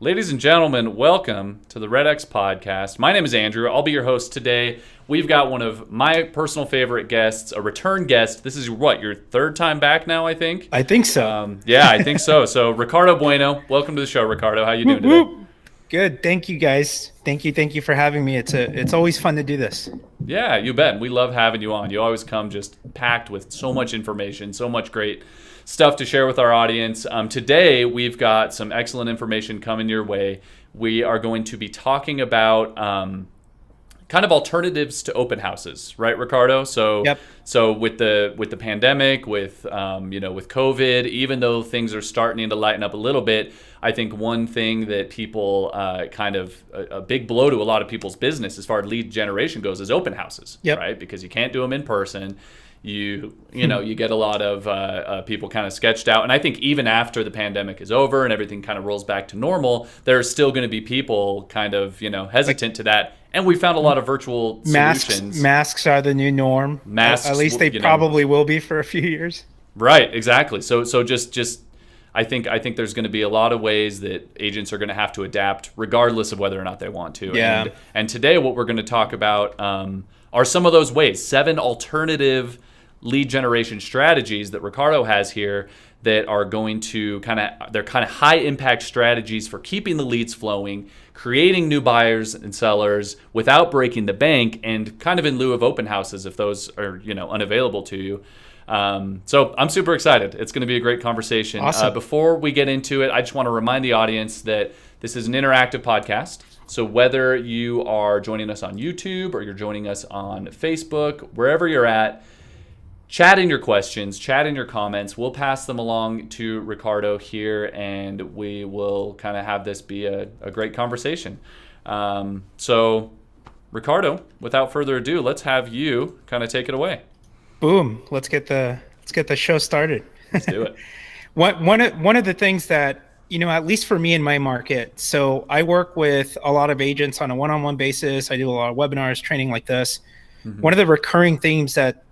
Ladies and gentlemen, welcome to the REDX podcast. My name is Andrew. I'll be your host today. We've got one of my personal favorite guests, a return guest. This is your third time back now, I think? I think so. Yeah, I think so. So Ricardo Bueno, welcome to the show, Ricardo. How you doing today? Good. Thank you, guys. Thank you for having me. It's always fun to do this. Yeah, you bet. We love having you on. You always come just packed with so much information, so much great stuff to share with our audience. Today, we've got some excellent information coming your way. We are going to be talking about kind of alternatives to open houses, right, Ricardo? So, Yep. So with the pandemic, with with COVID, even though things are starting to lighten up a little bit, I think one thing that people a big blow to a lot of people's business as far as lead generation goes is open houses, Yep. right? Because you can't do them in person. You get a lot of people kind of sketched out. And I think even after the pandemic is over and everything kind of rolls back to normal, there are still going to be people kind of, hesitant to that. And we found a lot of virtual solutions. Masks are the new norm. Masks, At least they probably will be for a few years. Right, exactly. So just I think there's going to be a lot of ways that agents are going to have to adapt regardless of whether or not they want to. Yeah. And today what we're going to talk about are some of those ways, 7 alternative lead generation strategies that Ricardo has here that are going to they're kind of high impact strategies for keeping the leads flowing, creating new buyers and sellers without breaking the bank, and kind of in lieu of open houses if those are unavailable to you. So I'm super excited. It's going to be a great conversation. Awesome. Before we get into it, I just want to remind the audience that this is an interactive podcast. So whether you are joining us on YouTube or you're joining us on Facebook, wherever you're at, chat in your questions, chat in your comments. We'll pass them along to Ricardo here, and we will kind of have this be a great conversation. So, Ricardo, without further ado, let's have you kind of take it away. Boom. Let's get the show started. Let's do it. One of the things that, at least for me in my market, so I work with a lot of agents on a one-on-one basis. I do a lot of webinars, training like this. Mm-hmm. One of the recurring themes that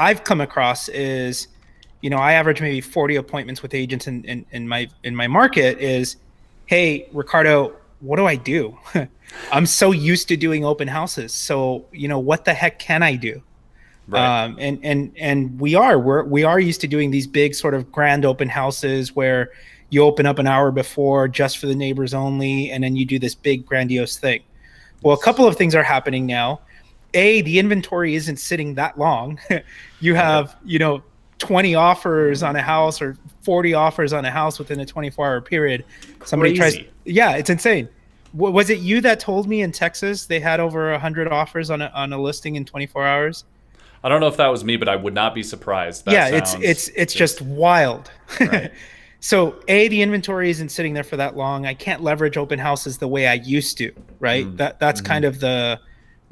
I've come across is, I average maybe 40 appointments with agents in my market is, hey, Ricardo, what do I do? I'm so used to doing open houses. So, what the heck can I do? Right. And we are used to doing these big sort of grand open houses where you open up an hour before just for the neighbors only, and then you do this big grandiose thing. Well, a couple of things are happening now. The inventory isn't sitting that long. You have, 20 offers on a house or 40 offers on a house within a 24-hour period. Somebody Crazy. Yeah, it's insane. Was it you that told me in Texas they had over 100 offers on a listing in 24 hours? I don't know if that was me, but I would not be surprised. It's just wild. Right. So the inventory isn't sitting there for that long. I can't leverage open houses the way I used to, right? That's kind of the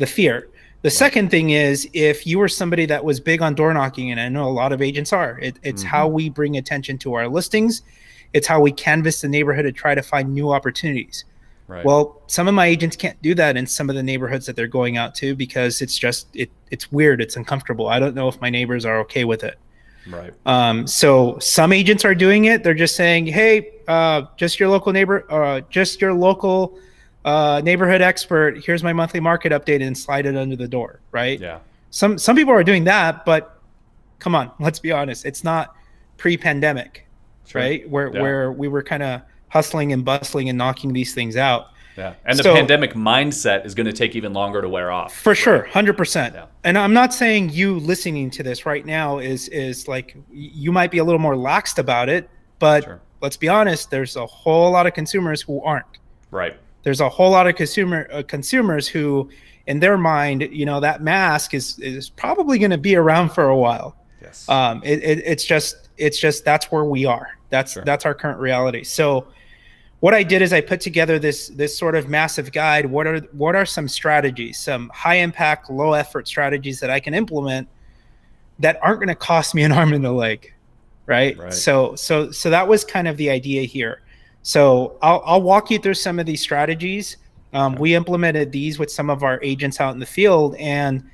fear. The second thing is, if you were somebody that was big on door knocking, and I know a lot of agents are, it's how we bring attention to our listings. It's how we canvas the neighborhood to try to find new opportunities. Right. Well, some of my agents can't do that in some of the neighborhoods that they're going out to because it's just, it's weird. It's uncomfortable. I don't know if my neighbors are okay with it. Right. So some agents are doing it. They're just saying, hey, just your local neighborhood expert, here's my monthly market update, and slide it under the door, right? Yeah. Some people are doing that, but come on, let's be honest. It's not pre-pandemic, sure. Right? Where we were kind of hustling and bustling and knocking these things out. Yeah. And the pandemic mindset is going to take even longer to wear off. For sure, 100%. Yeah. And I'm not saying you listening to this right now is like, you might be a little more laxed about it, but sure. Let's be honest, there's a whole lot of consumers who aren't. Right. There's a whole lot of consumers who, in their mind, that mask is probably going to be around for a while. Yes. It's just that's where we are. That's our current reality. So, what I did is I put together this sort of massive guide. What are some strategies, some high impact, low effort strategies that I can implement that aren't going to cost me an arm and a leg, right? So that was kind of the idea here. So I'll walk you through some of these strategies. We implemented these with some of our agents out in the field. And,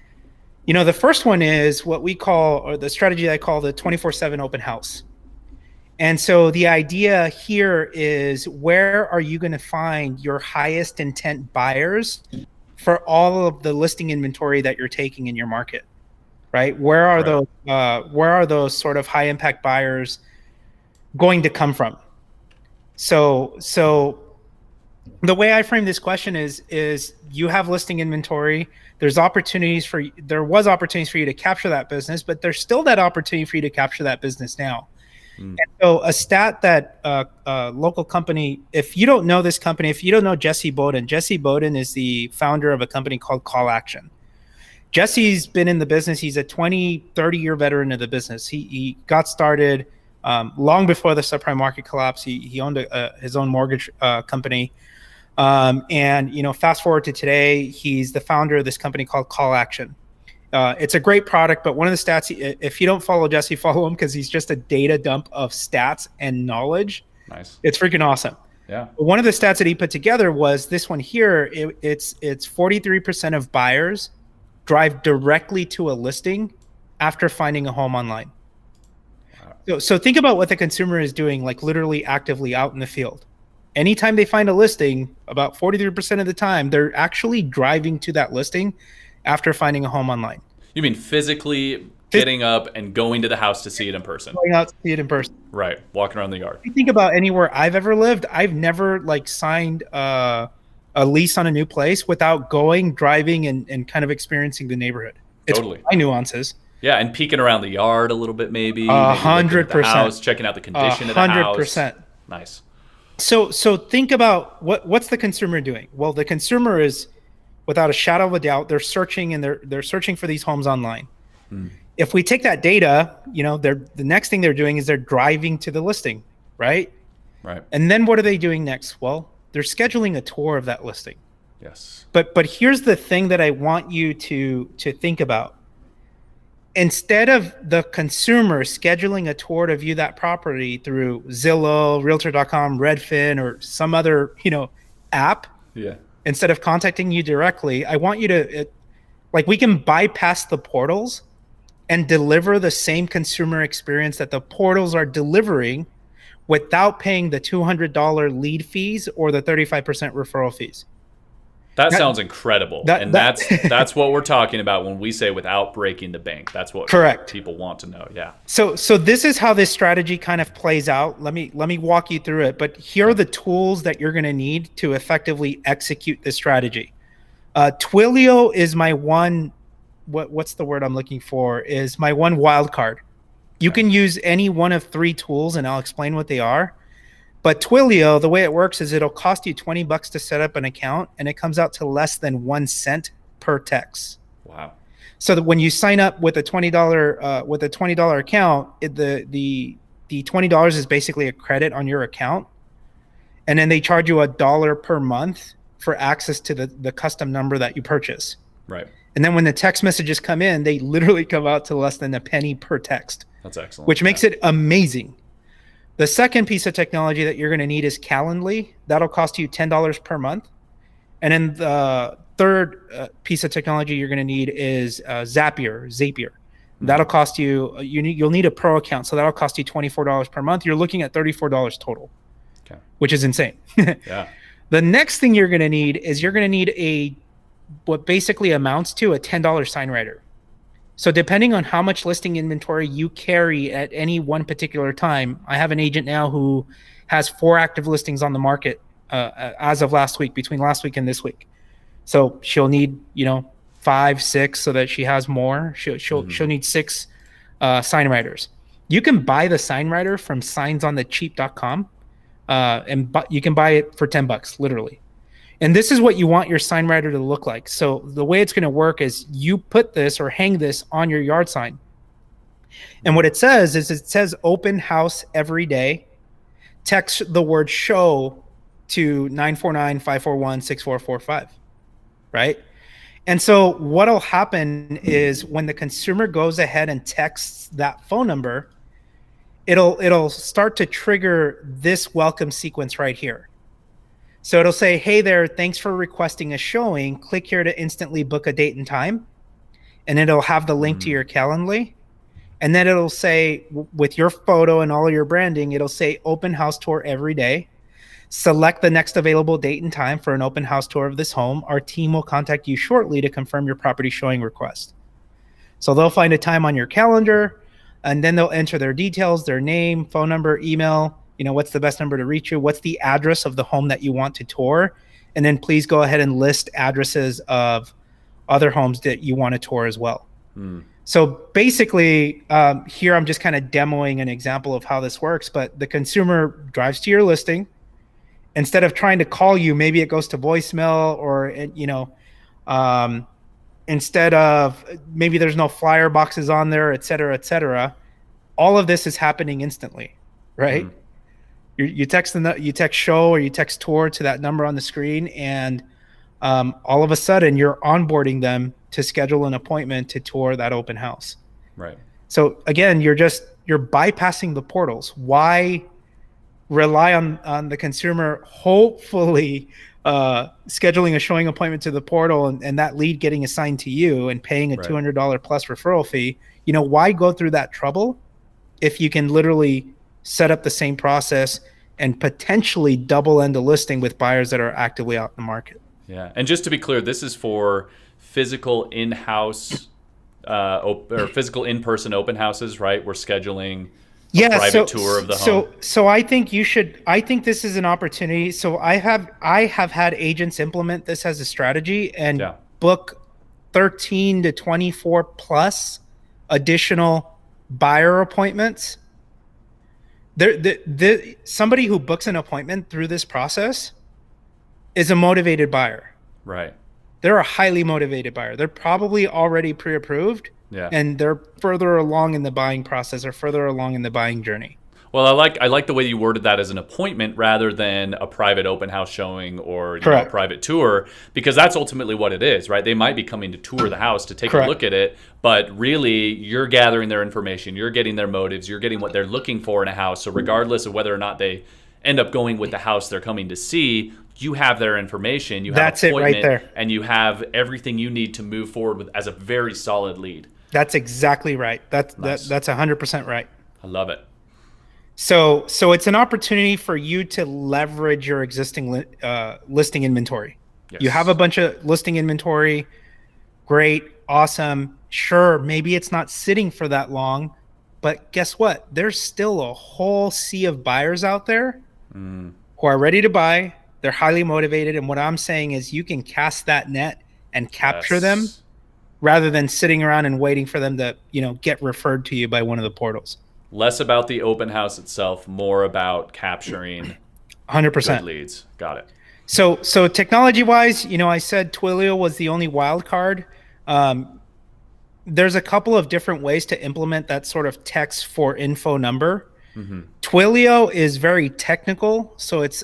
the first one is what we call, or the strategy I call the 24/7 open house. And so the idea here is, where are you going to find your highest intent buyers for all of the listing inventory that you're taking in your market, right? Where are those sort of high impact buyers going to come from? So the way I frame this question is you have listing inventory. There was opportunities for you to capture that business, but there's still that opportunity for you to capture that business now. And so a stat that local company, if you don't know this company, if you don't know Jesse Bowden is the founder of a company called Call Action. Jesse's been in the business. He's a 30 year veteran of the business. He got started long before the subprime market collapse. He owned his own mortgage company. And fast forward to today, he's the founder of this company called Call Action. It's a great product, but one of the stats, if you don't follow Jesse, follow him, because he's just a data dump of stats and knowledge. Nice. It's freaking awesome. Yeah. But one of the stats that he put together was this one here. It's 43% of buyers drive directly to a listing after finding a home online. Wow. So think about what the consumer is doing, like literally actively out in the field. Anytime they find a listing, about 43% of the time, they're actually driving to that listing after finding a home online. You mean physically getting up and going to the house to see it in person? Going out to see it in person. Right. Walking around the yard. If you think about anywhere I've ever lived, I've never signed a lease on a new place without going, driving, and kind of experiencing the neighborhood. It's totally. my nuances. Yeah, and peeking around the yard a little bit, maybe. 100%. Checking out the condition of the house. 100%. Nice. So think about what's the consumer doing? Well, the consumer is, without a shadow of a doubt, they're searching, and they're searching for these homes online. If we take that data, the next thing they're doing is they're driving to the listing, right? Right. And then what are they doing next? Well, they're scheduling a tour of that listing. Yes. But here's the thing that I want you to think about. Instead of the consumer scheduling a tour to view that property through Zillow, Realtor.com, Redfin, or some other, app, instead of contacting you directly, I want you to, we can bypass the portals and deliver the same consumer experience that the portals are delivering without paying the $200 lead fees or the 35% referral fees. That sounds incredible. That's what we're talking about when we say without breaking the bank. That's what correct people want to know. Yeah. So this is how this strategy kind of plays out. Let me walk you through it. But here are the tools that you're going to need to effectively execute this strategy. Twilio is my one, what's the word I'm looking for, is my one wild card. You can use any one of three tools, and I'll explain what they are. But Twilio, the way it works is it'll cost you $20 to set up an account, and it comes out to less than 1 cent per text. Wow. So that when you sign up with a $20 account, the $20 is basically a credit on your account. And then they charge you $1 per month for access to the custom number that you purchase. Right. And then when the text messages come in, they literally come out to less than a penny per text. That's excellent. Which makes it amazing. The second piece of technology that you're going to need is Calendly. That'll cost you $10 per month. And then the third piece of technology you're going to need is Zapier. That'll cost you, you'll need a pro account. So that'll cost you $24 per month. You're looking at $34 total, which is insane. Yeah. The next thing you're going to need is you're going to need what basically amounts to a $10 sign writer. So depending on how much listing inventory you carry at any one particular time, I have an agent now who has 4 active listings on the market as of last week, between last week and this week. So she'll need, 5, 6 so that she has more. She'll need 6 sign writers. You can buy the sign writer from signsonthecheap.com, and you can buy it for $10, literally. And this is what you want your sign writer to look like. So the way it's going to work is you put this or hang this on your yard sign. And what it says open house every day. Text the word show to 949-541-6445, right? And so what'll happen is when the consumer goes ahead and texts that phone number, it'll start to trigger this welcome sequence right here. So it'll say, hey there, thanks for requesting a showing. Click here to instantly book a date and time. And it'll have the link to your Calendly. And then it'll say, with your photo and all of your branding, it'll say open house tour every day. Select the next available date and time for an open house tour of this home. Our team will contact you shortly to confirm your property showing request. So they'll find a time on your calendar, and then they'll enter their details, their name, phone number, email, what's the best number to reach you, what's the address of the home that you want to tour, and then please go ahead and list addresses of other homes that you want to tour as well. So basically, here I'm just kind of demoing an example of how this works, but the consumer drives to your listing. Instead of trying to call you, maybe it goes to voicemail, or instead of, maybe there's no flyer boxes on there, et cetera. All of this is happening instantly, right? You text show or you text tour to that number on the screen, and all of a sudden you're onboarding them to schedule an appointment to tour that open house. Right. So again, you're bypassing the portals. Why rely on the consumer hopefully scheduling a showing appointment to the portal and that lead getting assigned to you and paying a $200 plus referral fee? Why go through that trouble if you can literally set up the same process and potentially double end a listing with buyers that are actively out in the market? Yeah. And just to be clear, this is for physical in-house or physical in-person open houses, right? We're scheduling a private tour of the home. So I think this is an opportunity. So I have had agents implement this as a strategy and book 13 to 24 plus additional buyer appointments. Somebody who books an appointment through this process is a motivated buyer. Right. They're a highly motivated buyer. They're probably already pre-approved. Yeah. And they're further along in the buying process or further along in the buying journey. Well, I like the way you worded that as an appointment rather than a private open house showing or a private tour, because that's ultimately what it is, right? They might be coming to tour the house to take a look at it, but really you're gathering their information, you're getting their motives, you're getting what they're looking for in a house. So regardless of whether or not they end up going with the house they're coming to see, you have their information, you have that's it right there, and you have everything you need to move forward with as a very solid lead. That's exactly right. That's 100% right. I love it. So it's an opportunity for you to leverage your existing listing inventory. Yes. You have a bunch of listing inventory. Great, awesome. Sure, maybe it's not sitting for that long, but guess what? There's still a whole sea of buyers out there who are ready to buy. They're highly motivated, and what I'm saying is you can cast that net and capture them, rather than sitting around and waiting for them to, get referred to you by one of the portals. Less about the open house itself, more about capturing 100% good leads. Got it. So technology-wise, I said Twilio was the only wild card. There's a couple of different ways to implement that sort of text for info number. Twilio is very technical, so it's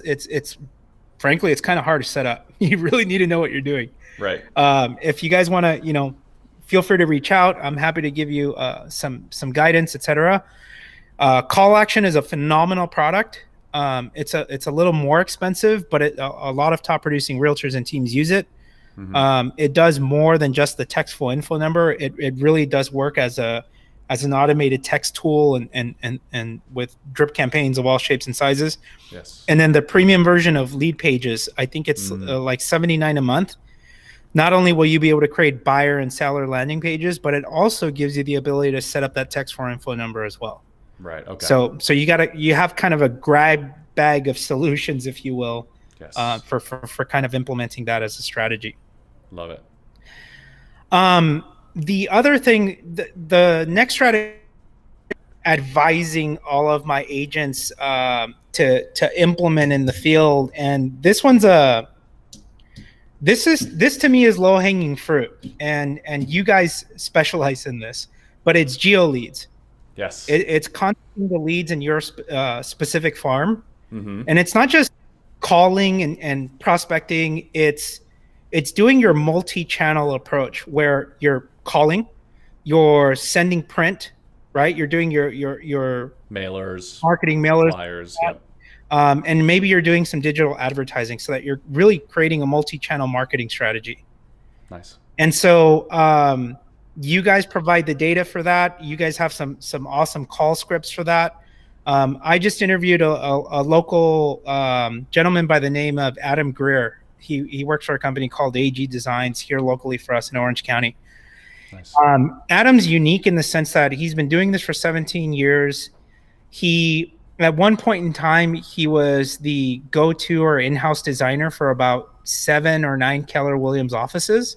frankly, it's kind of hard to set up. You really need to know what you're doing. Right. If you guys want to, feel free to reach out. I'm happy to give you some guidance, etc. Call Action is a phenomenal product. It's a little more expensive, but a lot of top producing realtors and teams use it. It does more than just the textful info number. It really does work as an automated text tool and with drip campaigns of all shapes and sizes. Yes. And then the premium version of Lead Pages, I think it's like $79 a month. Not only will you be able to create buyer and seller landing pages, but it also gives you the ability to set up that text for info number as well. Right. Okay. So you have kind of a grab bag of solutions, if you will, for kind of implementing that as a strategy. Love it. The other thing, the next strategy, advising all of my agents to implement in the field, and this one's this to me is low hanging fruit, and you guys specialize in this, but it's GeoLeads. Yes. It's contacting the leads in your specific farm, and it's not just calling and prospecting. It's doing your multi-channel approach where you're calling, you're sending print, right? You're doing your mailers, marketing mailers, flyers, and maybe you're doing some digital advertising, so that you're really creating a multi-channel marketing strategy. Nice. And so You guys provide the data for that. You guys have some awesome call scripts for that. I just interviewed a local gentleman by the name of Adam Greer. He works for a company called AG Designs here locally for us in Orange County. Nice. Adam's unique in the sense that he's been doing this for 17 years. He, at one point in time, he was the go-to or in-house designer for about 7 or 9 Keller Williams offices.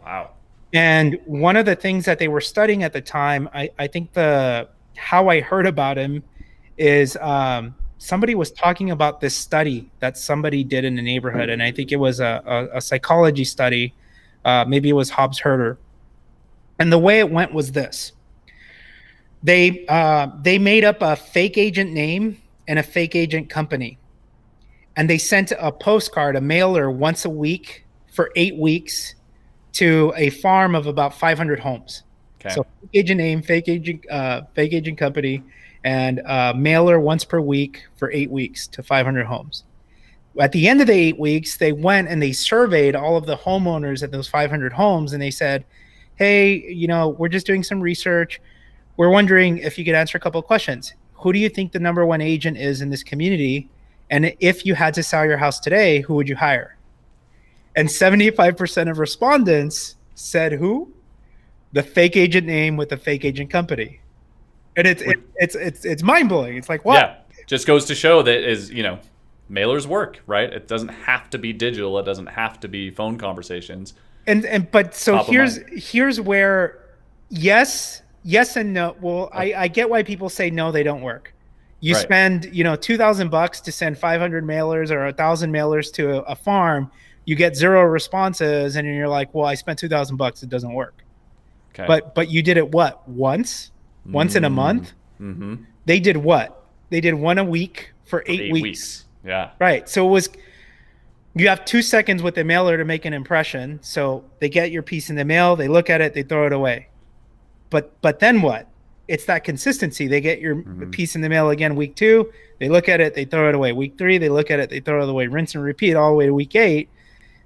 Wow. And one of the things that they were studying at the time, I think how I heard about him is somebody was talking about this study that somebody did in the neighborhood. And I think it was a psychology study. Maybe it was Hobbs Herder. And the way it went was this. They made up a fake agent name and a fake agent company. And they sent a postcard, a mailer once a week for 8 weeks to a farm of about 500 homes. Okay. So fake agent name, fake agent company, and mailer once per week for 8 weeks to 500 homes. At the end of the 8 weeks, they went and they surveyed all of the homeowners at those 500 homes, and they said, hey, we're just doing some research. We're wondering if you could answer a couple of questions. Who do you think the number one agent is in this community? And if you had to sell your house today, who would you hire? And 75% of respondents said who? The fake agent name with the fake agent company. And it's mind-blowing. It's like, what? Yeah, just goes to show that mailers work, right? It doesn't have to be digital. It doesn't have to be phone conversations. But so here's where yes and no. Well, I get why people say no, they don't work. You right. spend $2,000 to send 500 mailers or 1,000 mailers to a farm. You get 0 responses, and you're like, well, I spent $2,000. It doesn't work. Okay. But you did it what? Once in a month? Mm-hmm. They did what? They did one a week for 8 weeks. Yeah. Right. So you have 2 seconds with the mailer to make an impression. So they get your piece in the mail, they look at it, they throw it away. But then what? It's that consistency. They get your piece in the mail again week 2, they look at it, they throw it away. Week 3, they look at it, they throw it away. Rinse and repeat all the way to week 8.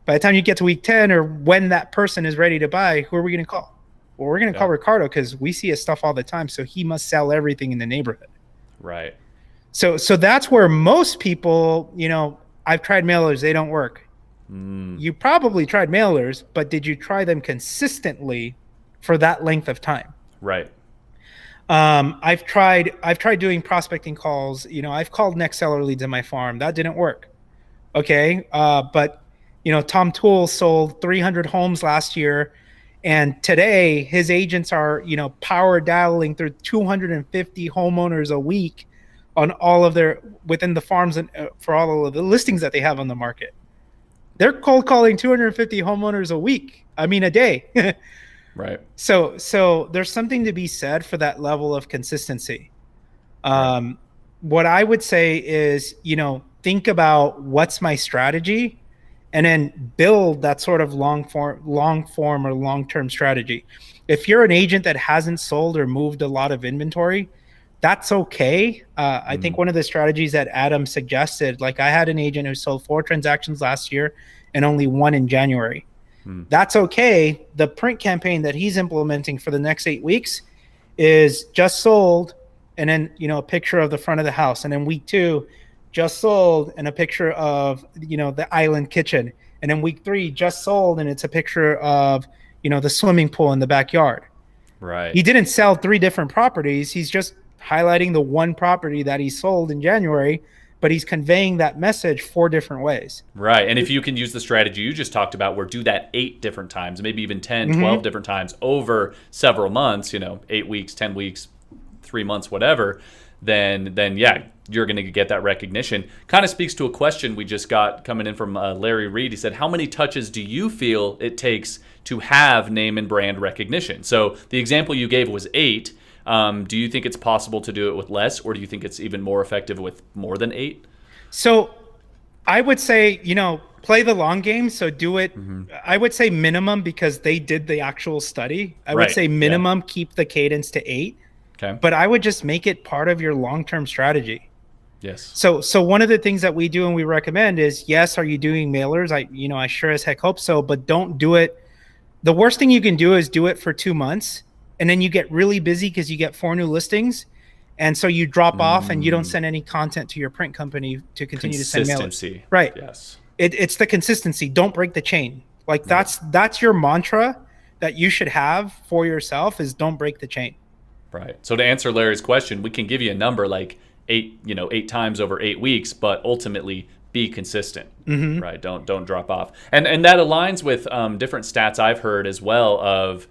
By the time you get to week 10 or when that person is ready to buy, who are we going to call? Well, we're going to call Ricardo because we see his stuff all the time. So he must sell everything in the neighborhood. Right. So that's where most people, I've tried mailers, they don't work. You probably tried mailers, but did you try them consistently for that length of time? Right. I've tried doing prospecting calls. I've called next seller leads at my farm. That didn't work. Okay. But Tom Toole sold 300 homes last year, and today his agents are, power dialing through 250 homeowners a week on all of within the farms and for all of the listings that they have on the market. They're cold calling 250 homeowners a day. Right. So there's something to be said for that level of consistency. What I would say is, think about what's my strategy, and then build that sort of long form or long-term strategy. If you're an agent that hasn't sold or moved a lot of inventory, that's okay. I think one of the strategies that Adam suggested, like I had an agent who sold 4 transactions last year and only 1 in January. That's okay. The print campaign that he's implementing for the next 8 weeks is just sold, and then a picture of the front of the house, and then week 2 just sold and a picture of the island kitchen, and then week 3 just sold and it's a picture of the swimming pool in the backyard. Right. He didn't sell 3 different properties. He's just highlighting the one property that he sold in January, but he's conveying that message 4 different ways. Right. And if you can use the strategy you just talked about, where do that 8 different times, maybe even 10, 12 different times over several months, 8 weeks, 10 weeks, 3 months, whatever, then yeah, you're going to get that recognition. Kind of speaks to a question we just got coming in from Larry Reed. He said, how many touches do you feel it takes to have name and brand recognition? So the example you gave was 8. Do you think it's possible to do it with less, or do you think it's even more effective with more than 8? So I would say, play the long game. So do it. I would say minimum, because they did the actual study. I would say minimum, keep the cadence to 8. Okay. But I would just make it part of your long-term strategy. Yes. So one of the things that we do and we recommend is, yes, are you doing mailers? I sure as heck hope so, but don't do it the worst thing you can do is do it for 2 months, and then you get really busy because you get 4 new listings. And so you drop off and you don't send any content to your print company to continue to send mailers. Consistency. Right. Yes. It's the consistency. Don't break the chain. Like that's your mantra that you should have for yourself, is don't break the chain. Right. So to answer Larry's question, we can give you a number like 8 times over 8 weeks, but ultimately be consistent. Right. Don't drop off. And that aligns with different stats I've heard as well of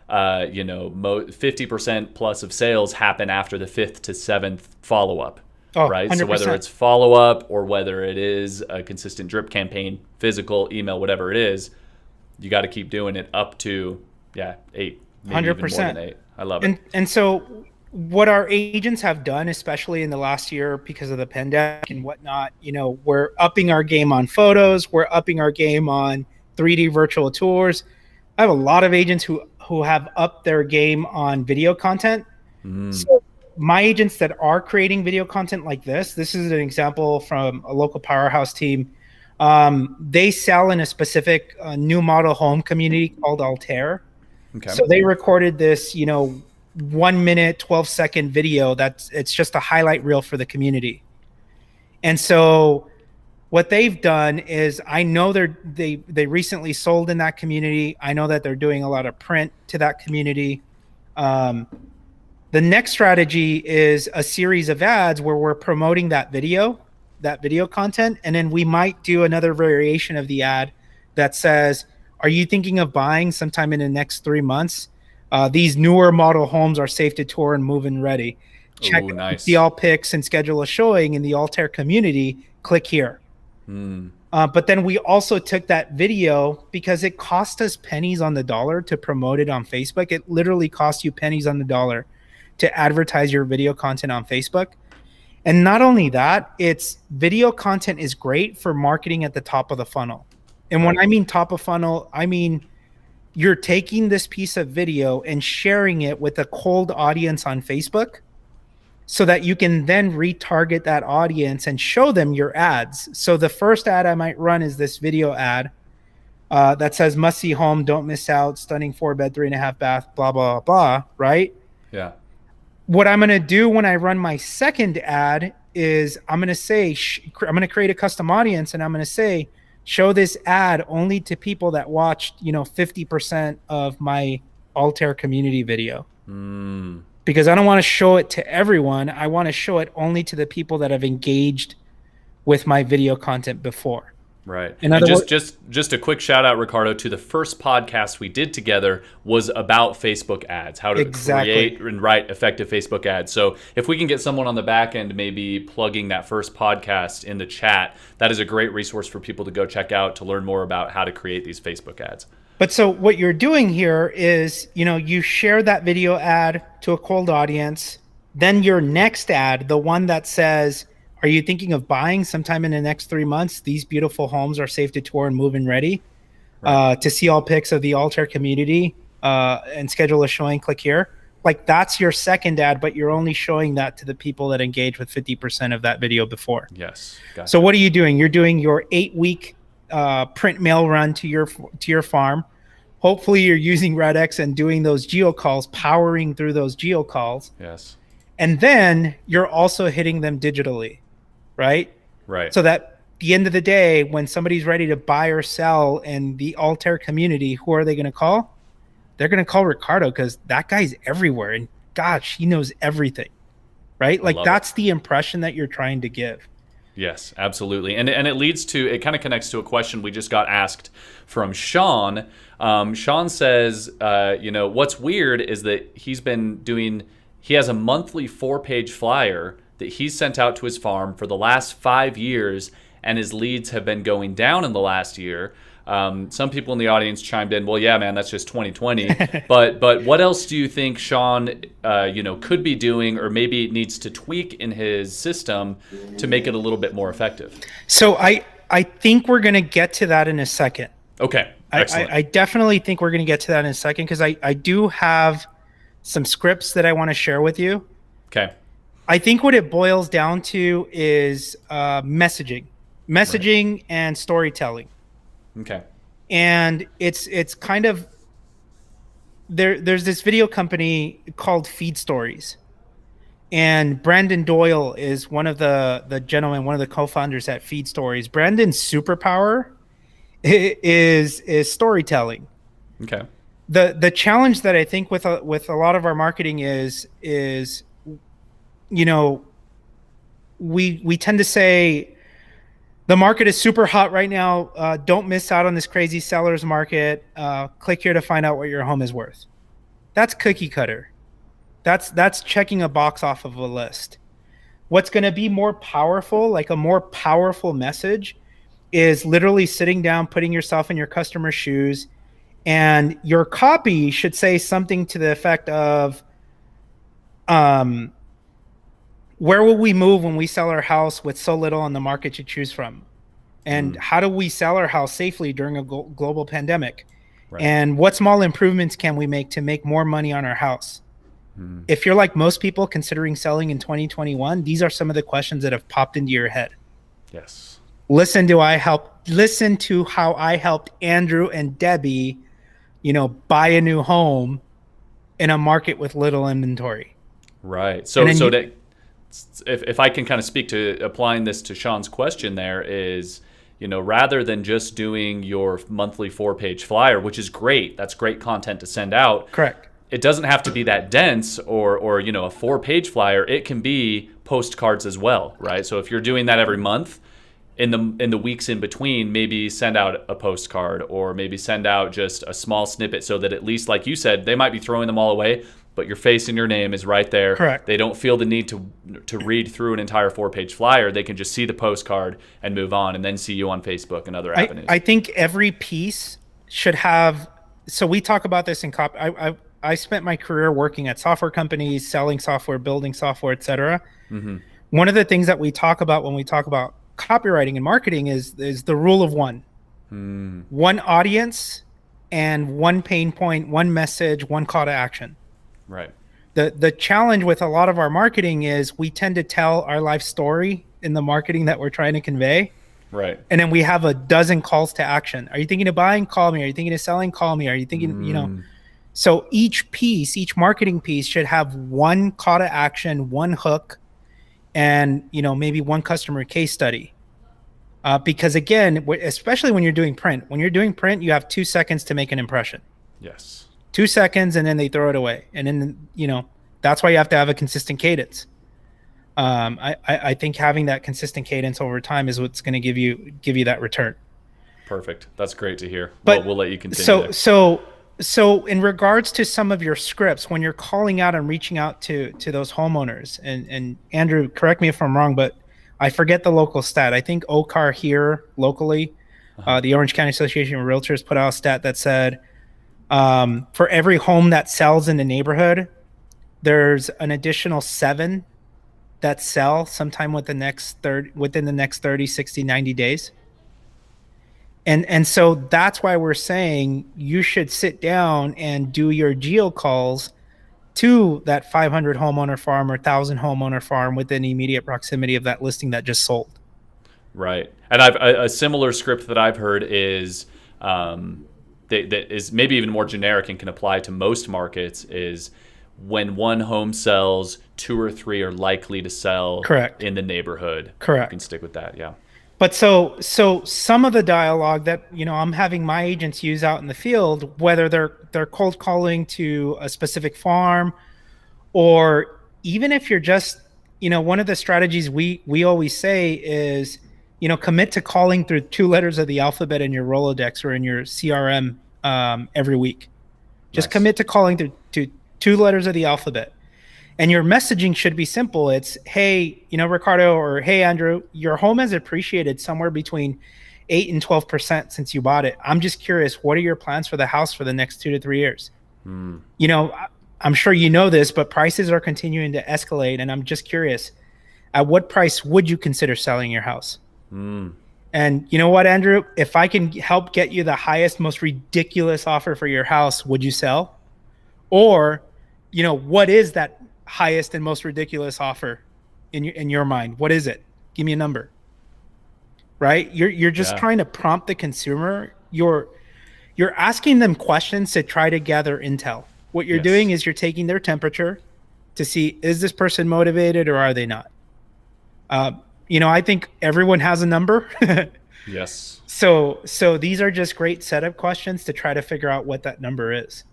50% plus of sales happen after the 5th to 7th follow-up, right? 100%. So whether it's follow-up or whether it is a consistent drip campaign, physical, email, whatever it is, you got to keep doing it up to 8, maybe 100%. Even more than 8. I love it. And so what our agents have done, especially in the last year because of the pandemic and whatnot, we're upping our game on photos, we're upping our game on 3D virtual tours. I have a lot of agents who have upped their game on video content. So my agents that are creating video content like this is an example from a local powerhouse team. They sell in a specific new model home community called Altair. Okay. So they recorded this, 1 minute, 12-second video it's just a highlight reel for the community. And so what they've done is, I know they recently sold in that community. I know that they're doing a lot of print to that community. The next strategy is a series of ads where we're promoting that video content. And then we might do another variation of the ad that says, are you thinking of buying sometime in the next 3 months? These newer model homes are safe to tour and move-in ready. Check the all pics and schedule a showing in the Altair community. Click here. But then we also took that video, because it cost us pennies on the dollar to promote it on Facebook. It literally costs you pennies on the dollar to advertise your video content on Facebook. And not only that, it's video content is great for marketing at the top of the funnel. And when I mean top of funnel, I mean you're taking this piece of video and sharing it with a cold audience on Facebook, so that you can then retarget that audience and show them your ads. So the first ad I might run is this video ad that says must see home, don't miss out, stunning 4-bed, 3.5 bath, blah, blah, blah, right? Yeah. What I'm going to do when I run my second ad is I'm going to say, I'm going to create a custom audience, and I'm going to say, show this ad only to people that watched, 50% of my Altair community video. Because I don't want to show it to everyone. I want to show it only to the people that have engaged with my video content before. Right. And just a quick shout out, Ricardo, to the first podcast we did together was about Facebook ads, how to create and write effective Facebook ads. So if we can get someone on the back end maybe plugging that first podcast in the chat, that is a great resource for people to go check out to learn more about how to create these Facebook ads. But so what you're doing here is, you share that video ad to a cold audience. Then your next ad, the one that says, are you thinking of buying sometime in the next 3 months? These beautiful homes are safe to tour and move-in ready. Right. To see all pics of the Altair community and schedule a showing, click here. Like, that's your second ad, but you're only showing that to the people that engage with 50% of that video before. Yes. Gotcha. So what are you doing? You're doing your 8-week print mail run to your farm. Hopefully you're using REDX and doing those geo calls, powering through those geo calls. Yes. And then you're also hitting them digitally, right? Right. So that at the end of the day, when somebody's ready to buy or sell in the Altair community, who are they going to call? They're going to call Ricardo, because that guy's everywhere. And gosh, he knows everything, right? Like, that's the impression that you're trying to give. Yes, absolutely. And it leads to, it kind of connects to a question we just got asked from Sean. Sean says, what's weird is that he has a monthly 4-page flyer that he's sent out to his farm for the last 5 years, and his leads have been going down in the last year. Some people in the audience chimed in, well, yeah, man, that's just 2020. but what else do you think Sean, could be doing, or maybe needs to tweak in his system to make it a little bit more effective? So I think we're going to get to that in a second. Okay. Excellent. I definitely think we're going to get to that in a second, because I do have some scripts that I want to share with you. Okay. I think what it boils down to is messaging Right. and storytelling. Okay. And it's kind of there's this video company called Feed Stories, and Brandon Doyle is one of the gentlemen, one of the co-founders at Feed Stories. Brandon's superpower is storytelling. Okay. The challenge that I think with a lot of our marketing is you know, we tend to say the market is super hot right now. Don't miss out on this crazy seller's market. Click here to find out what your home is worth. That's cookie cutter. That's checking a box off of a list. What's going to be more powerful, like a more powerful message, is literally sitting down, putting yourself in your customer's shoes, and your copy should say something to the effect of, where will we move when we sell our house with so little on the market to choose from? And how do we sell our house safely during a global pandemic? Right. And what small improvements can we make to make more money on our house? If you're like most people considering selling in 2021, these are some of the questions that have popped into your head. Yes. Listen to how I helped Andrew and Debbie, buy a new home in a market with little inventory. Right. So if I can kind of speak to applying this to Sean's question, there is, rather than just doing your monthly 4-page flyer, which is great, that's great content to send out. Correct. It doesn't have to be that dense or a 4-page flyer. It can be postcards as well, right? So if you're doing that every month, in the weeks in between, maybe send out a postcard, or maybe send out just a small snippet, so that at least, like you said, they might be throwing them all away, but your face and your name is right there. Correct. They don't feel the need to read through an entire 4-page flyer. They can just see the postcard and move on, and then see you on Facebook and other avenues. I think every piece should have. So we talk about this in copy. I spent my career working at software companies, selling software, building software, et cetera. Mm-hmm. One of the things that we talk about when we talk about copywriting and marketing is the rule of one. One audience and one pain point, one message, one call to action. Right. The challenge with a lot of our marketing is we tend to tell our life story in the marketing that we're trying to convey. Right. And then we have a dozen calls to action. Are you thinking of buying? Call me. Are you thinking of selling? Call me. Are you thinking, So each marketing piece should have one call to action, one hook, and maybe one customer case study. Because again, especially when you're doing print, you have 2 seconds to make an impression. Yes. 2 seconds, and then they throw it away. And then, that's why you have to have a consistent cadence. I think having that consistent cadence over time is what's going to give you that return. Perfect. That's great to hear. But we'll let you continue. So in regards to some of your scripts, when you're calling out and reaching out to those homeowners, and Andrew, correct me if I'm wrong, but I forget the local stat. I think OCAR here locally, the Orange County Association of Realtors, put out a stat that said, for every home that sells in the neighborhood, there's an additional 7 that sell sometime within the next 30, 60, 90 days. And so that's why we're saying you should sit down and do your geo calls to that 500 homeowner farm or 1,000 homeowner farm within immediate proximity of that listing that just sold. Right. And a similar script that I've heard is that is maybe even more generic and can apply to most markets is when one home sells, 2 or 3 are likely to sell. Correct. In the neighborhood. Correct. You can stick with that, yeah. But so some of the dialogue that I'm having my agents use out in the field, whether they're cold calling to a specific farm, or even if you're just one of the strategies we always say is commit to calling through 2 letters of the alphabet in your Rolodex or in your CRM every week. Just commit to calling through 2 letters of the alphabet. And your messaging should be simple. It's, hey, Ricardo, or hey, Andrew, your home has appreciated somewhere between 8 and 12% since you bought it. I'm just curious, what are your plans for the house for the next 2 to 3 years? I'm sure you know this, but prices are continuing to escalate. And I'm just curious, at what price would you consider selling your house? And you know what, Andrew, if I can help get you the highest, most ridiculous offer for your house, would you sell? Or, what is that highest and most ridiculous offer in your mind? What is it? Give me a number. Right? You're just trying to prompt the consumer. You're asking them questions to try to gather intel. What you're doing is you're taking their temperature to see, is this person motivated or are they not? I think everyone has a number. Yes. So these are just great setup questions to try to figure out what that number is.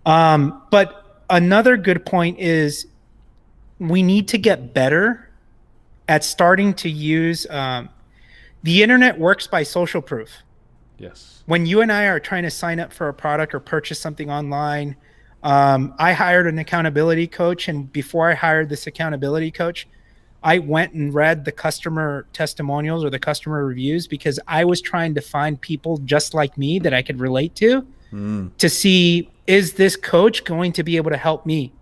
But another good point is we need to get better at starting to use the internet works by social proof. Yes. When you and I are trying to sign up for a product or purchase something online, I hired an accountability coach. And before I hired this accountability coach, I went and read the customer testimonials or the customer reviews because I was trying to find people just like me that I could relate to see, is this coach going to be able to help me?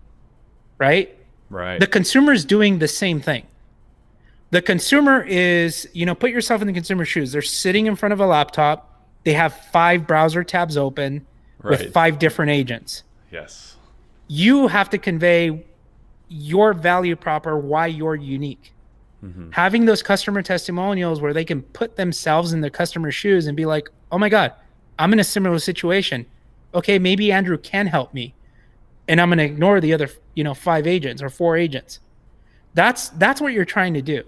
Right? Right. The consumer is doing the same thing. The consumer is, put yourself in the consumer's shoes. They're sitting in front of a laptop. They have 5 browser tabs open with 5 different agents. Yes. You have to convey your value proper, why you're unique. Having those customer testimonials where they can put themselves in the customer's shoes and be like, oh my God, I'm in a similar situation. Okay, maybe Andrew can help me. And I'm going to ignore the other, 5 agents or 4 agents. That's what you're trying to do.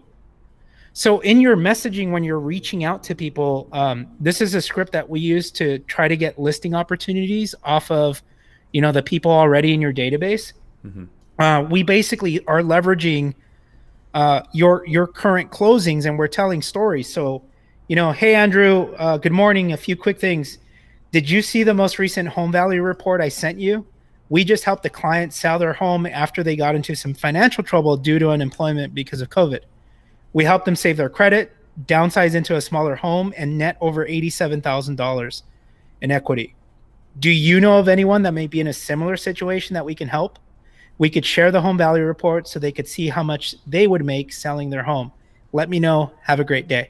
So in your messaging, when you're reaching out to people, this is a script that we use to try to get listing opportunities off of, the people already in your database. We basically are leveraging your current closings, and we're telling stories. So, hey, Andrew, good morning. A few quick things. Did you see the most recent home value report I sent you? We just helped the client sell their home after they got into some financial trouble due to unemployment because of COVID. We helped them save their credit, downsize into a smaller home, and net over $87,000 in equity. Do you know of anyone that may be in a similar situation that we can help? We could share the home value report so they could see how much they would make selling their home. Let me know. Have a great day.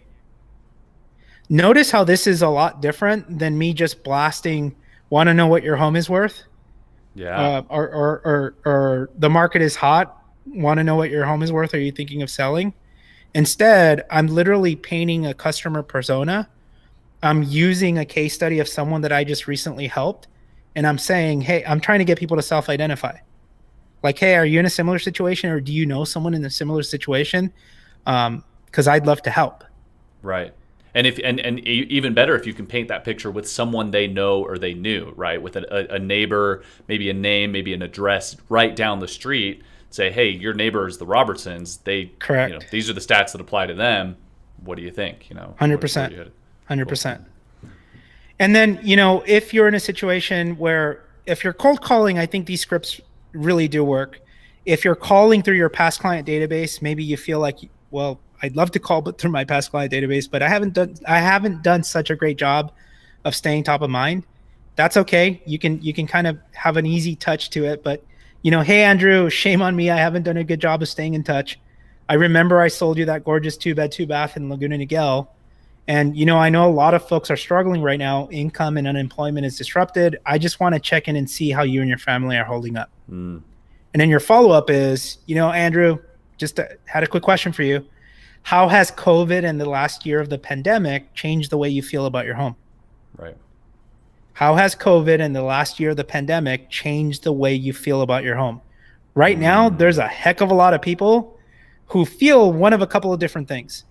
Notice how this is a lot different than me just blasting, want to know what your home is worth? Yeah. Or the market is hot. Want to know what your home is worth? Are you thinking of selling? Instead, I'm literally painting a customer persona. I'm using a case study of someone that I just recently helped. And I'm saying, hey, I'm trying to get people to self-identify. Like, hey, are you in a similar situation, or do you know someone in a similar situation? Because I'd love to help. Right. And even better if you can paint that picture with someone they know or they knew, right? With a neighbor, maybe a name, maybe an address right down the street. Say, hey, your neighbor is the Robertsons. Correct. These are the stats that apply to them. What do you think? 100%. 100%. And then, if you're in a situation where, if you're cold calling, I think these scripts really do work. If you're calling through your past client database, maybe you feel like, well, I'd love to call but through my past client database, but I haven't done such a great job of staying top of mind. That's okay. You can kind of have an easy touch to it, but hey, Andrew, shame on me. I haven't done a good job of staying in touch. I remember I sold you that gorgeous 2-bed, 2-bath in Laguna Niguel. And, I know a lot of folks are struggling right now. Income and unemployment is disrupted. I just want to check in and see how you and your family are holding up. And then your follow-up is, Andrew, just had a quick question for you. How has COVID and the last year of the pandemic changed the way you feel about your home? Right. How has COVID and the last year of the pandemic changed the way you feel about your home? Right now, there's a heck of a lot of people who feel one of a couple of different things.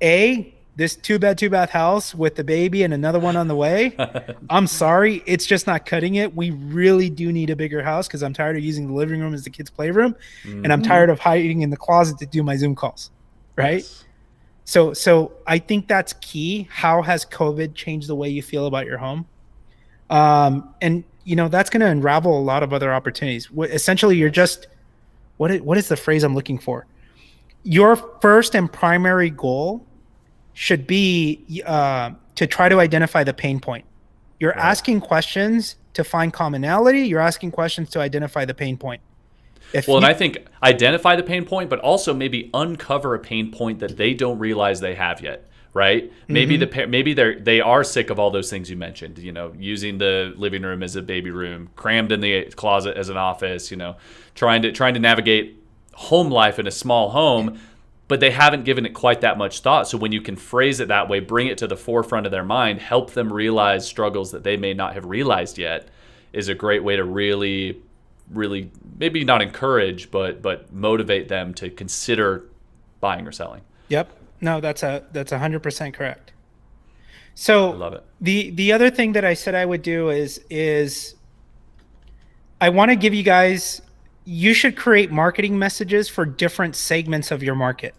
A, this 2-bed, 2-bath house with the baby and another one on the way. I'm sorry, it's just not cutting it. We really do need a bigger house because I'm tired of using the living room as the kids' playroom, and I'm tired of hiding in the closet to do my Zoom calls, right? Yes. So I think that's key. How has COVID changed the way you feel about your home? And that's going to unravel a lot of other opportunities. Essentially, you're just, what is the phrase I'm looking for? Your first and primary goal should be to try to identify the pain point. You're asking questions to find commonality. You're asking questions to identify the pain point. And I think identify the pain point, but also maybe uncover a pain point that they don't realize they have yet. Right? Maybe they are sick of all those things you mentioned, using the living room as a baby room, crammed in the closet as an office, trying to navigate home life in a small home, but they haven't given it quite that much thought. So when you can phrase it that way, bring it to the forefront of their mind, help them realize struggles that they may not have realized yet, is a great way to really maybe not encourage, but motivate them to consider buying or selling. Yep. No, that's 100% correct. So I love it. The other thing that I said I would do is I want to give you guys, you should create marketing messages for different segments of your market.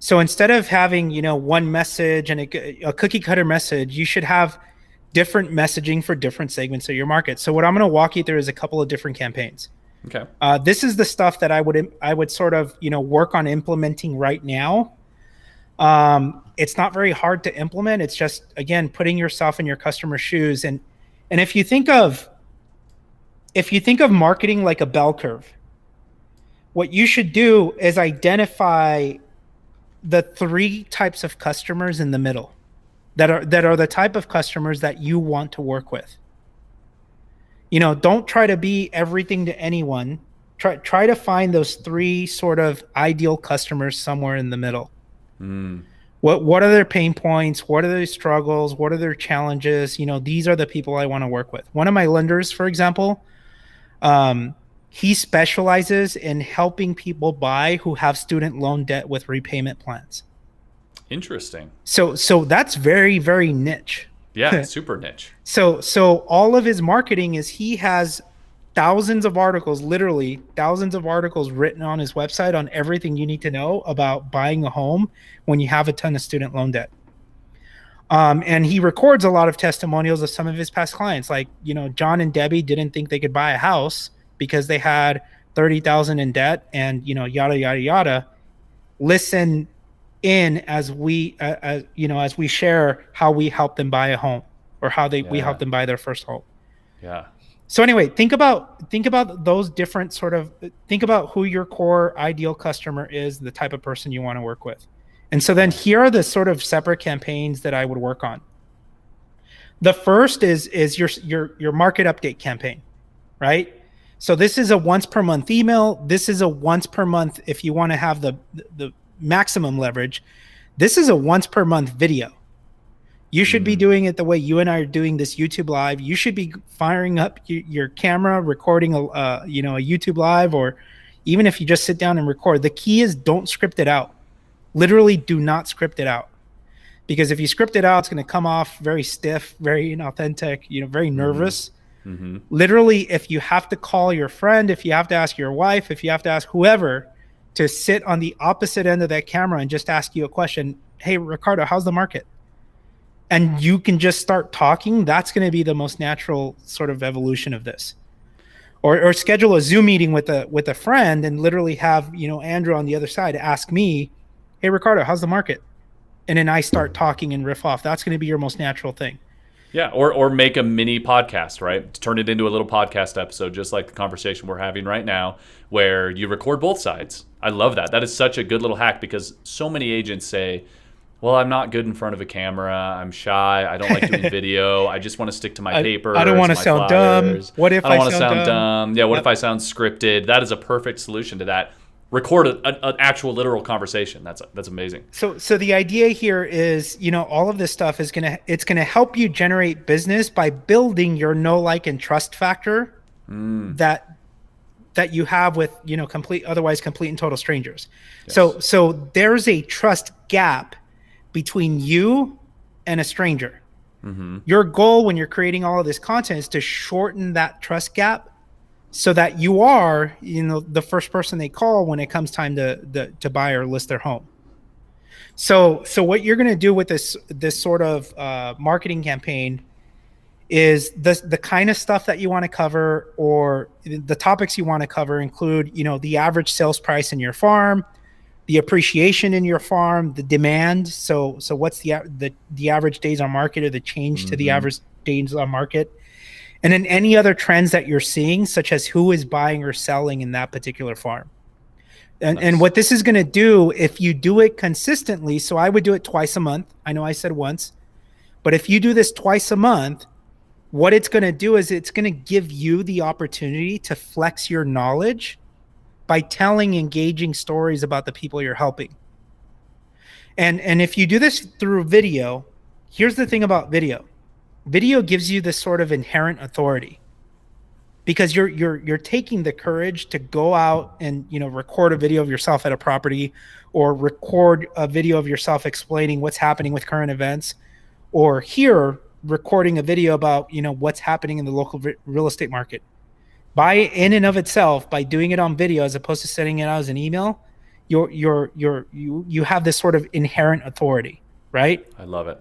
So instead of having, one message and a cookie cutter message, you should have different messaging for different segments of your market. So what I'm going to walk you through is a couple of different campaigns. Okay. This is the stuff that I would sort of, work on implementing right now. It's not very hard to implement. It's just, again, putting yourself in your customer's shoes. And if you think of marketing like a bell curve, what you should do is identify the 3 types of customers in the middle that are the type of customers that you want to work with. Don't try to be everything to anyone. Try to find those 3 sort of ideal customers somewhere in the middle. What are their pain points? What are their struggles? What are their challenges? These are the people I want to work with. One of my lenders, for example, he specializes in helping people buy who have student loan debt with repayment plans. Interesting. So that's very, very niche. Yeah, super niche. So all of his marketing is he has thousands of articles, literally thousands of articles written on his website on everything you need to know about buying a home when you have a ton of student loan debt. And he records a lot of testimonials of some of his past clients. Like, John and Debbie didn't think they could buy a house because they had $30,000 in debt and, yada, yada, yada. Listen in as we share how we help them buy a home or how we help them buy their first home. Yeah. So anyway, think about those different think about who your core ideal customer is, the type of person you want to work with. And so then here are the sort of separate campaigns that I would work on. The first is your market update campaign, right? So this is a once per month email. This is a once per month, if you want to have the maximum leverage. This is a once per month video. You should be doing it the way you and I are doing this YouTube live. You should be firing up your camera, recording a YouTube live, or even if you just sit down and record. The key is don't script it out. Literally do not script it out. Because if you script it out, it's going to come off very stiff, very inauthentic, very nervous. Mm-hmm. Literally, if you have to call your friend, if you have to ask your wife, if you have to ask whoever to sit on the opposite end of that camera and just ask you a question, hey, Ricardo, how's the market? And you can just start talking, that's going to be the most natural sort of evolution of this. Or schedule a Zoom meeting with a friend and literally have, Andrew on the other side ask me, hey, Ricardo, how's the market? And then I start talking and riff off. That's going to be your most natural thing. Yeah, or make a mini podcast, right? Turn it into a little podcast episode, just like the conversation we're having right now, where you record both sides. I love that. That is such a good little hack because so many agents say, well, I'm not good in front of a camera. I'm shy. I don't like doing video. I just want to stick to my papers. I don't want to sound dumb. What if I don't want to sound dumb? Yeah, what if I sound scripted? That is a perfect solution to that. Record an actual literal conversation. That's amazing. So the idea here is, all of this stuff is it's gonna help you generate business by building your know, like, and trust factor that you have with otherwise complete and total strangers. Yes. So there's a trust gap between you and a stranger. Mm-hmm. Your goal when you're creating all of this content is to shorten that trust gap so that you are, the first person they call when it comes time to buy or list their home. So what you're going to do with this sort of marketing campaign is the kind of stuff that you want to cover, or the topics you want to cover include, the average sales price in your farm, the appreciation in your farm, the demand. So what's the average days on market, or the change to the average days on market. And then any other trends that you're seeing, such as who is buying or selling in that particular farm. And what this is going to do, if you do it consistently, so I would do it twice a month. I know I said once, but if you do this twice a month, what it's going to do is it's going to give you the opportunity to flex your knowledge by telling engaging stories about the people you're helping. And if you do this through video, here's the thing about video. Video gives you this sort of inherent authority. because you're taking the courage to go out and, you know, record a video of yourself at a property, or record a video of yourself explaining what's happening with current events, or here recording a video about, you know, what's happening in the local real estate market. By in and of itself, by doing it on video as opposed to sending it out as an email, you have this sort of inherent authority, right? I love it.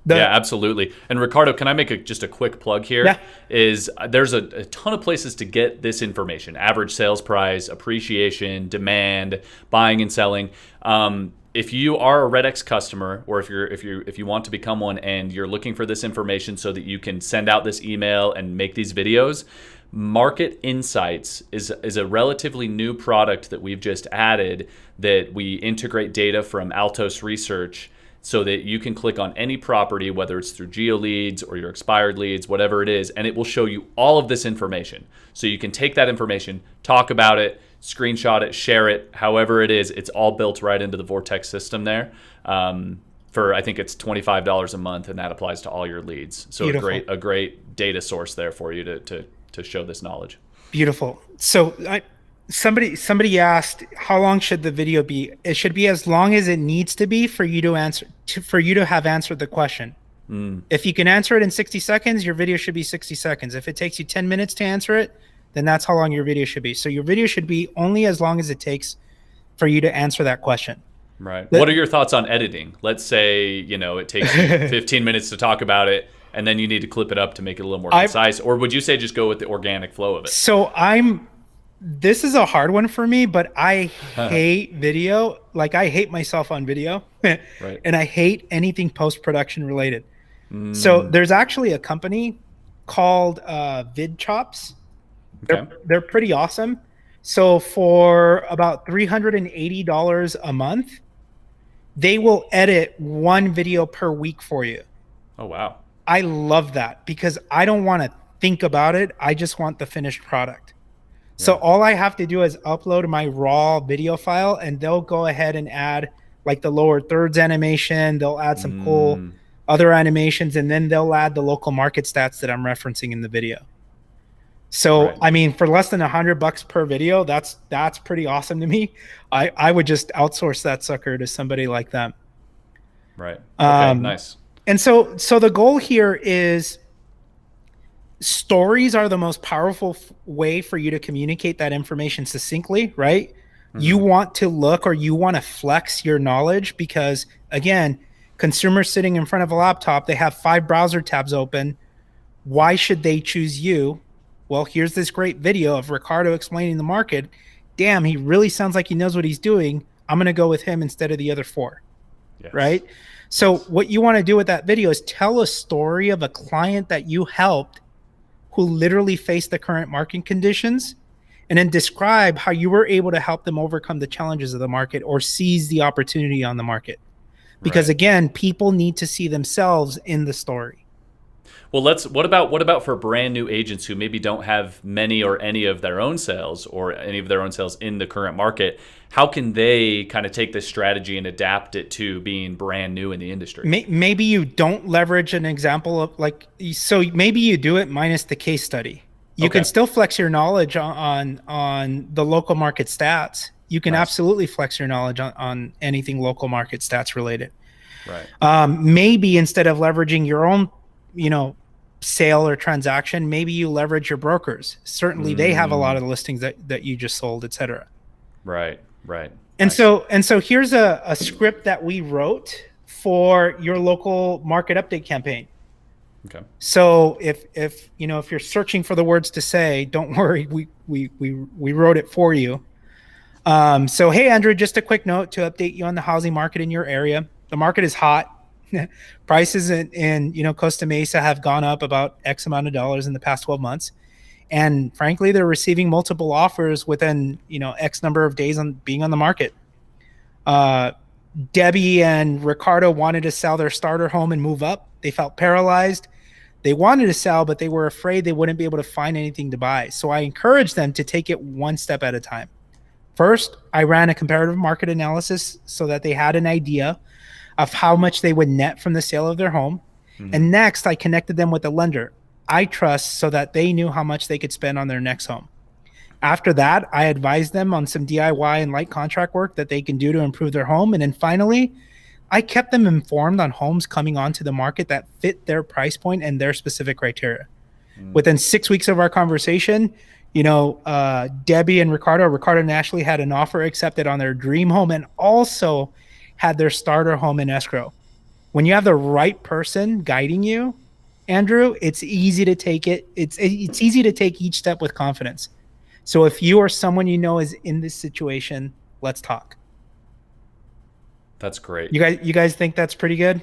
Yeah, absolutely. And Ricardo, can I make just a quick plug here? Yeah. Is there's a ton of places to get this information: average sales price, appreciation, demand, buying and selling. If you are a REDX customer, or if you want to become one, and you're looking for this information so that you can send out this email and make these videos, Market Insights is a relatively new product that we've just added, that we integrate data from Altos Research, so that you can click on any property, whether it's through GeoLeads or your expired leads, whatever it is, and it will show you all of this information. So you can take that information, talk about it, screenshot it, share it, however it is. It's all built right into the Vortex system there. For, I think it's $25 a month, and that applies to all your leads. So Beautiful. a great data source there for you to show this knowledge. Beautiful. So somebody asked, how long should the video be? It should be as long as it needs to be for you to have answered the question. If you can answer it in 60 seconds, your video should be 60 seconds. If it takes you 10 minutes to answer it, then that's how long your video should be. So your video should be only as long as it takes for you to answer that question. Right. What are your thoughts on editing? Let's say, you know, it takes you 15 minutes to talk about it, and then you need to clip it up to make it a little more concise. Or would you say just go with the organic flow of it? So this is a hard one for me, but I hate video. Like, I hate myself on video. Right. And I hate anything post-production related. So there's actually a company called VidChops. They're pretty awesome. So for about $380 a month, they will edit one video per week for you. Oh, wow. I love that, because I don't want to think about it. I just want the finished product. Yeah. So all I have to do is upload my raw video file, and they'll go ahead and add like the lower thirds animation. They'll add some cool other animations, and then they'll add the local market stats that I'm referencing in the video. So, I mean, for less than $100 per video, that's pretty awesome to me. I would just outsource that sucker to somebody like them. Right. Okay, nice. And so the goal here is, stories are the most powerful way for you to communicate that information succinctly, right? You want to look, or you want to flex your knowledge, because again, consumers sitting in front of a laptop, they have 5 browser tabs open. Why should they choose you? Well, here's this great video of Ricardo explaining the market. Damn, he really sounds like he knows what he's doing. I'm going to go with him instead of the other 4. Yes. Right? So what you want to do with that video is tell a story of a client that you helped, who literally faced the current market conditions, and then describe how you were able to help them overcome the challenges of the market, or seize the opportunity on the market. Because again, people need to see themselves in the story. Well, what about for brand new agents who maybe don't have many or any of their own sales, or any of their own sales in the current market? How can they kind of take this strategy and adapt it to being brand new in the industry? Maybe you don't leverage an example of so maybe you do it minus the case study. You can still flex your knowledge on the local market stats. You can absolutely flex your knowledge on anything local market stats related. Right. Maybe instead of leveraging your own, sale or transaction, maybe you leverage your brokers. Certainly they have a lot of the listings that you just sold, et cetera. Right. And so here's a script that we wrote for your local market update campaign. Okay. So if you're searching for the words to say, don't worry, we wrote it for you. So hey Andrew, just a quick note to update you on the housing market in your area. The market is hot. Prices in Costa Mesa have gone up about X amount of dollars in the past 12 months. And frankly, they're receiving multiple offers within, X number of days on being on the market. Debbie and Ricardo wanted to sell their starter home and move up. They felt paralyzed. They wanted to sell, but they were afraid they wouldn't be able to find anything to buy. So I encouraged them to take it one step at a time. First, I ran a comparative market analysis so that they had an idea of how much they would net from the sale of their home. And next, I connected them with a lender. I trust so that they knew how much they could spend on their next home. After that, I advised them on some DIY and light contract work that they can do to improve their home. And then finally, I kept them informed on homes coming onto the market that fit their price point and their specific criteria. Within 6 weeks of our conversation, Debbie and Ricardo and Ashley had an offer accepted on their dream home and also had their starter home in escrow. When you have the right person guiding you, Andrew, it's easy to take it. It's easy to take each step with confidence. So if you or someone you know is in this situation, let's talk. That's great. You guys think that's pretty good?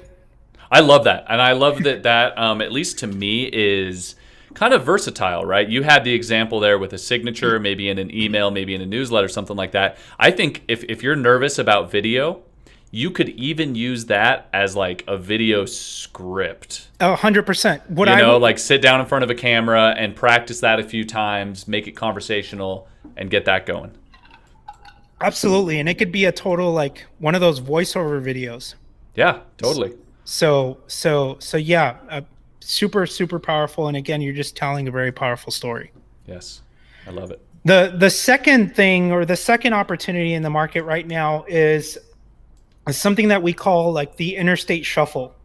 I love that. And I love that at least to me, is kind of versatile, right? You had the example there with a signature, maybe in an email, maybe in a newsletter, something like that. I think if you're nervous about video, you could even use that as like a video script. 100%. Like sit down in front of a camera and practice that a few times, make it conversational, and get that going. Absolutely. And it could be a total, like one of those voiceover videos. Yeah, totally. So yeah, super, super powerful. And again, you're just telling a very powerful story. Yes, I love it. The second thing, or the second opportunity in the market right now is something that we call like the Interstate Shuffle.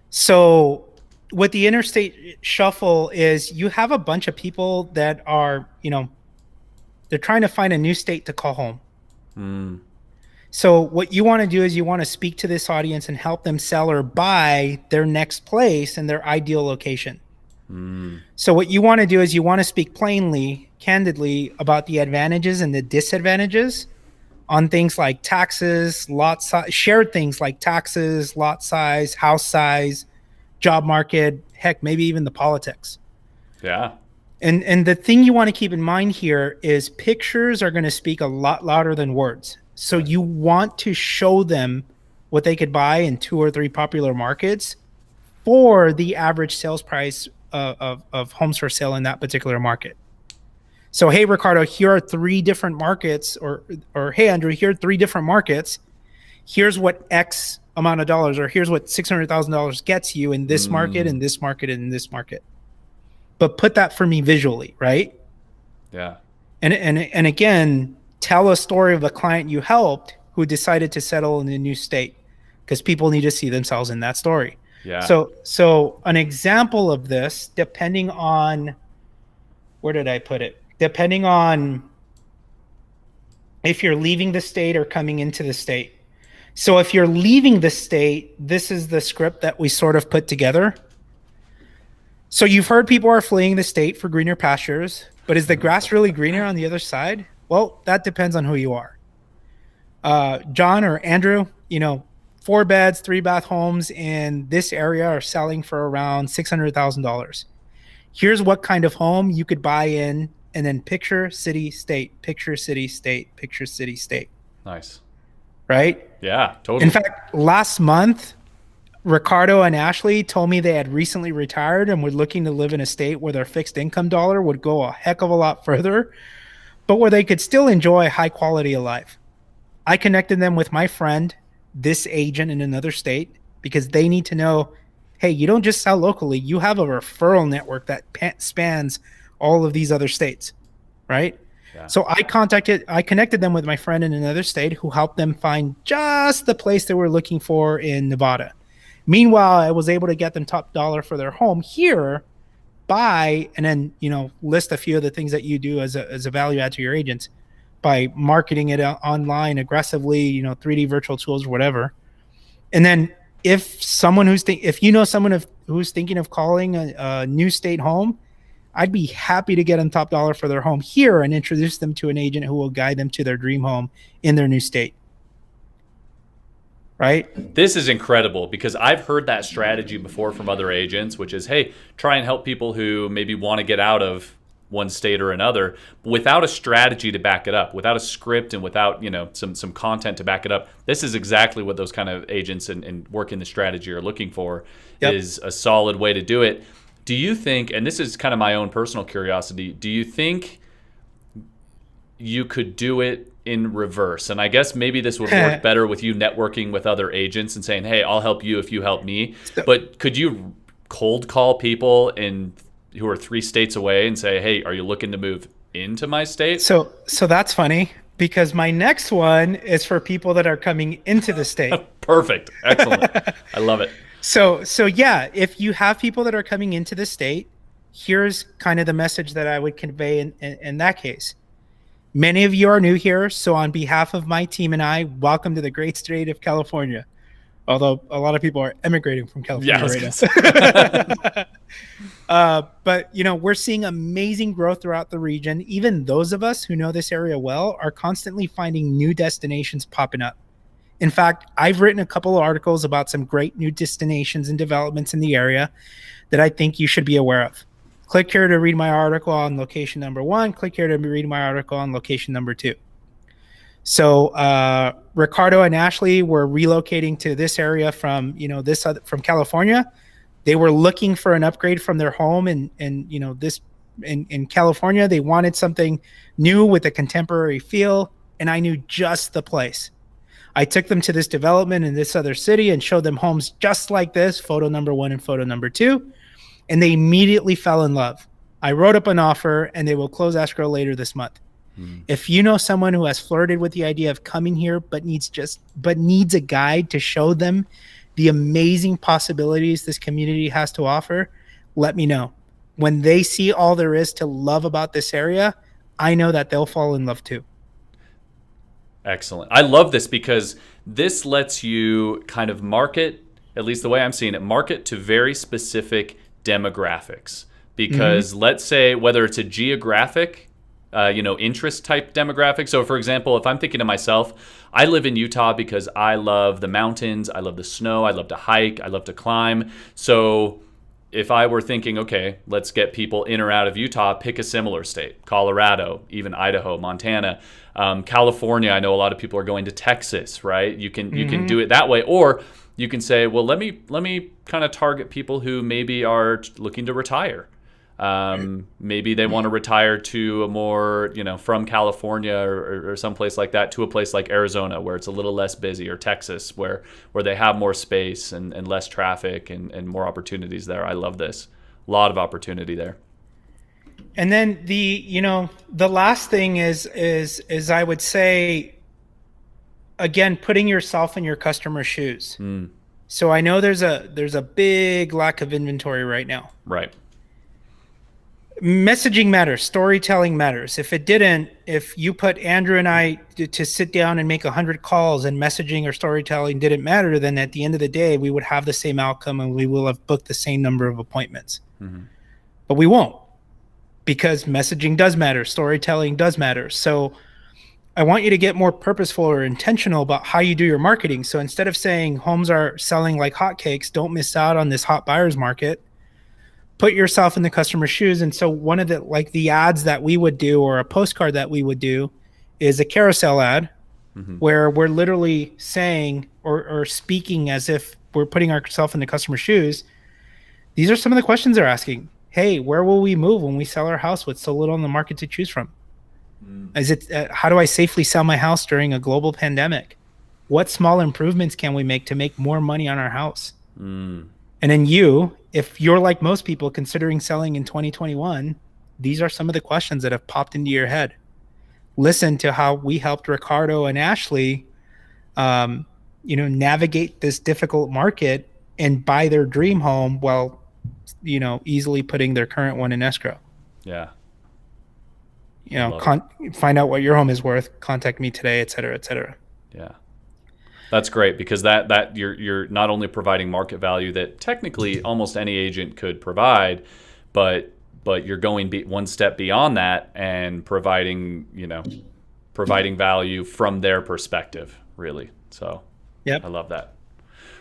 So what the Interstate Shuffle is, you have a bunch of people that are, they're trying to find a new state to call home. So what you want to do is you want to speak to this audience and help them sell or buy their next place and their ideal location. So what you want to do is you want to speak plainly, candidly about the advantages and the disadvantages on things like taxes, lot size, shared things like taxes, lot size, house size, job market, heck, maybe even the politics. Yeah. And the thing you want to keep in mind here is pictures are going to speak a lot louder than words. So you want to show them what they could buy in 2 or 3 popular markets for the average sales price of homes for sale in that particular market. So, hey, Ricardo, here are 3 different markets, or hey, Andrew, here are 3 different markets. Here's what X amount of dollars, or here's what $600,000 gets you in this market, in this market, and in this market. But put that for me visually, right? Yeah. And again, tell a story of a client you helped who decided to settle in a new state, because people need to see themselves in that story. Yeah. So an example of this, depending on, where did I put it? Depending on if you're leaving the state or coming into the state. So if you're leaving the state, this is the script that we sort of put together. So you've heard people are fleeing the state for greener pastures, but is the grass really greener on the other side? Well, that depends on who you are. John or Andrew, 4 beds, 3 bath homes in this area are selling for around $600,000. Here's what kind of home you could buy in, and then picture, city, state, picture, city, state, picture, city, state. Nice. Right? Yeah, totally. In fact, last month, Ricardo and Ashley told me they had recently retired and were looking to live in a state where their fixed income dollar would go a heck of a lot further, but where they could still enjoy high quality of life. I connected them with my friend, this agent in another state, because they need to know, hey, you don't just sell locally, you have a referral network that spans all of these other states, right? Yeah. So I connected them with my friend in another state who helped them find just the place they were looking for in Nevada. Meanwhile, I was able to get them top dollar for their home here, by, and then, list a few of the things that you do as a value add to your agents by marketing it online aggressively, 3D virtual tools or whatever. And then if someone who's thinking of calling a new state home, I'd be happy to get them top dollar for their home here and introduce them to an agent who will guide them to their dream home in their new state. Right? This is incredible, because I've heard that strategy before from other agents, which is, hey, try and help people who maybe want to get out of one state or another without a strategy to back it up, without a script, and without some content to back it up. This is exactly what those kind of agents and work in the strategy are looking for. Yep. Is a solid way to do it. Do you think, and this is kind of my own personal curiosity, do you think you could do it in reverse? And I guess maybe this would work better with you networking with other agents and saying, hey, I'll help you if you help me. But could you cold call people who are 3 states away and say, hey, are you looking to move into my state? So that's funny, because my next one is for people that are coming into the state. Perfect. Excellent. I love it. So yeah, if you have people that are coming into the state, here's kind of the message that I would convey in that case. Many of you are new here, so on behalf of my team and I, welcome to the great state of California. Although a lot of people are emigrating from California right now. But we're seeing amazing growth throughout the region. Even those of us who know this area well are constantly finding new destinations popping up. In fact, I've written a couple of articles about some great new destinations and developments in the area that I think you should be aware of. Click here to read my article on location number 1. Click here to read my article on location number 2. So Ricardo and Ashley were relocating to this area from from California. They were looking for an upgrade from their home, and in California they wanted something new with a contemporary feel, and I knew just the place. I took them to this development in this other city and showed them homes just like this, photo number 1 and photo number 2, and they immediately fell in love. I wrote up an offer, and they will close escrow later this month. If you know someone who has flirted with the idea of coming here but needs a guide to show them the amazing possibilities this community has to offer, let me know. When they see all there is to love about this area, I know that they'll fall in love too. Excellent. I love this because this lets you kind of market, at least the way I'm seeing it, market to very specific demographics. Because let's say whether it's a geographic interest type demographic. So for example, if I'm thinking to myself, I live in Utah because I love the mountains, I love the snow, I love to hike, I love to climb. So if I were thinking, okay, let's get people in or out of Utah, pick a similar state, Colorado, even Idaho, Montana, California. I know a lot of people are going to Texas, right? You can do it that way, or you can say, well, let me kind of target people who maybe are looking to retire. Maybe they want to retire to a more, from California or someplace like that to a place like Arizona where it's a little less busy, or Texas where they have more space and less traffic and more opportunities there. I love this. A lot of opportunity there. And then the last thing is I would say, again, putting yourself in your customer's shoes. So I know there's a big lack of inventory right now. Right. Messaging matters. Storytelling matters. If you put Andrew and I to sit down and make 100 calls and messaging or storytelling didn't matter, then at the end of the day, we would have the same outcome and we will have booked the same number of appointments. But we won't, because messaging does matter. Storytelling does matter. So I want you to get more purposeful or intentional about how you do your marketing. So instead of saying homes are selling like hotcakes, don't miss out on this hot buyer's market. Put yourself in the customer's shoes. And so one of the ads that we would do, or a postcard that we would do, is a carousel ad where we're literally saying or speaking as if we're putting ourselves in the customer's shoes. These are some of the questions they're asking. Hey, where will we move when we sell our house with so little on the market to choose from? How do I safely sell my house during a global pandemic? What small improvements can we make to make more money on our house? And then if you're like most people considering selling in 2021, these are some of the questions that have popped into your head. Listen to how we helped Ricardo and Ashley, navigate this difficult market and buy their dream home while, easily putting their current one in escrow. Yeah. Find out what your home is worth, contact me today, et cetera, et cetera. Yeah. That's great, because that you're not only providing market value that technically almost any agent could provide, but you're going one step beyond that and providing value from their perspective, really. So yep. I love that.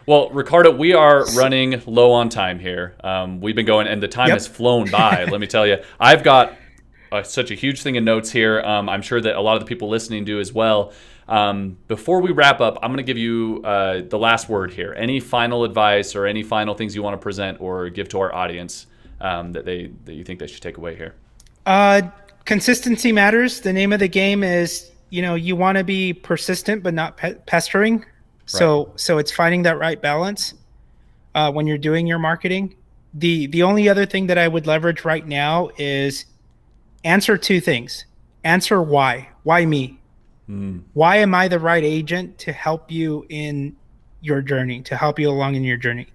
Well, Ricardo, we are running low on time here. We've been going, and the time has flown by. Let me tell you, I've got such a huge thing in notes here. I'm sure that a lot of the people listening do as well. Before we wrap up, I'm going to give you the last word here. Any final advice or any final things you want to present or give to our audience that you think they should take away here? Consistency matters. The name of the game is, you want to be persistent but not pestering. So it's finding that right balance when you're doing your marketing. The only other thing that I would leverage right now is answer two things. Answer why. Why me? Why am I the right agent to help you in your journey, to help you along in your journey?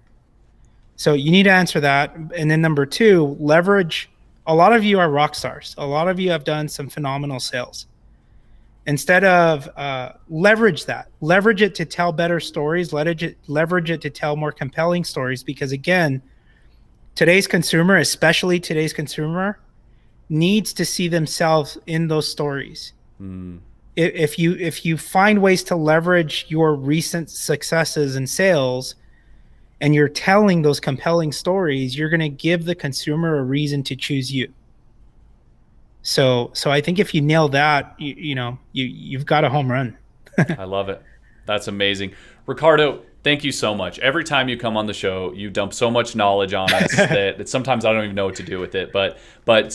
So you need to answer that. And then number two, leverage. A lot of you are rock stars. A lot of you have done some phenomenal sales. Instead of leverage that, leverage it to tell better stories, leverage it to tell more compelling stories. Because again, today's consumer, especially today's consumer, needs to see themselves in those stories. If you find ways to leverage your recent successes in sales and you're telling those compelling stories, you're going to give the consumer a reason to choose you. So I think if you nail that, you've got a home run. I love it. That's amazing. Ricardo, thank you so much. Every time you come on the show, you dump so much knowledge on us that sometimes I don't even know what to do with it. But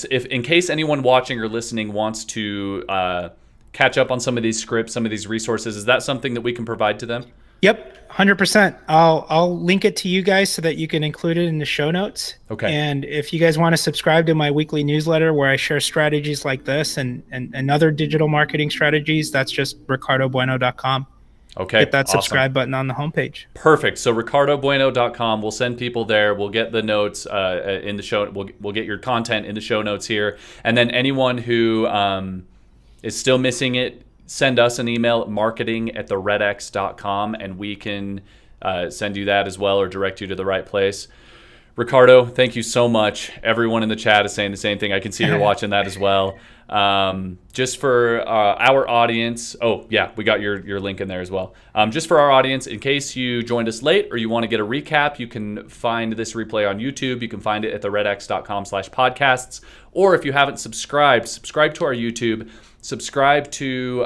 if in case anyone watching or listening wants to catch up on some of these scripts, some of these resources, is that something that we can provide to them? Yep, 100%. I'll link it to you guys so that you can include it in the show notes. Okay. And if you guys want to subscribe to my weekly newsletter where I share strategies like this and other digital marketing strategies, that's just ricardobueno.com. Okay. Hit that subscribe button on the homepage. Perfect. So ricardobueno.com. We'll send people there. We'll get the notes in the show. We'll get your content in the show notes here. And then anyone who is still missing it, send us an email at marketing@theredx.com and we can send you that as well or direct you to the right place. Ricardo, thank you so much. Everyone in the chat is saying the same thing. I can see you're watching that as well. Just for our audience, oh yeah, we got your link in there as well. Just for our audience, in case you joined us late or you want to get a recap, you can find this replay on YouTube. You can find it at theredx.com/podcasts. Or if you haven't subscribe to our YouTube. Subscribe to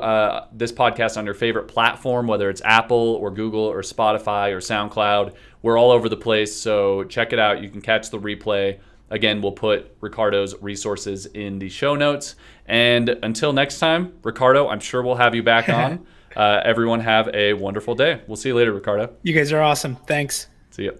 this podcast on your favorite platform, whether it's Apple or Google or Spotify or SoundCloud. We're all over the place, so check it out. You can catch the replay. Again, we'll put Ricardo's resources in the show notes. And until next time, Ricardo, I'm sure we'll have you back on. Everyone have a wonderful day. We'll see you later, Ricardo. You guys are awesome. Thanks. See ya.